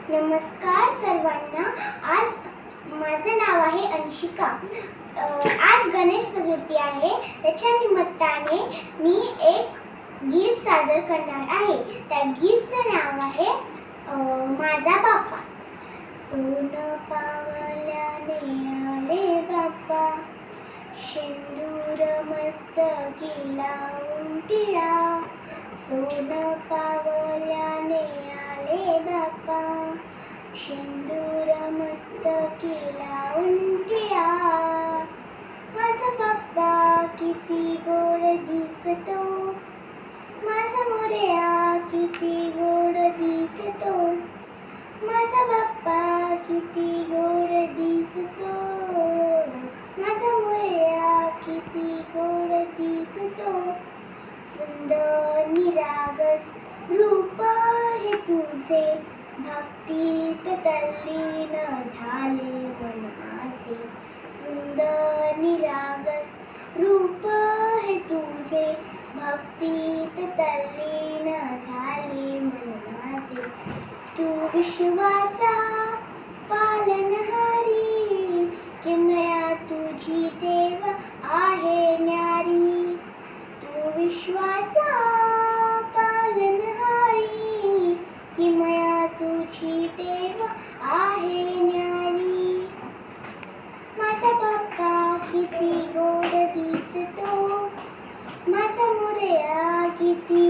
नमस्कार सर्वांना. आज माझं नाव आहे अंशिका. आज गणेश चतुर्थी आहे. त्याच्या निमित्ताने मी एक गीत सादर करणार आहे. त्या गीतचं नाव आहे माझा बाप्पा. सोन पावल्याने आले बाप्पा, शेंदूर मस्तकी लावून टिळा. सोन पावल्याने आले बाप्पा, शेंदूर मस्तकी लावून टिळा. माझा बाप्पा किती गोड दिसतो, माझा मोरया किती गोड दिसतो. माझा बाप्पा किती गोड दिसतो, माझा मोरया किती गोड दिसतो. सुंदर निरागस रूप हे तुझे, भक्तीत तल्लीन झाले मन माझे. सुंदर निरागस रूप हे तुझे, भक्तीत तल्लीन झाले मन माझे. तू विश्वाचा पालनहारी, किमया तुझी देव आहे न्यारी. तू विश्वाचा पालनहारी, किमया तुझी देव आहे न्यारी. माझा बाप्पा किती गोड दिसतो, माझा मोरया किती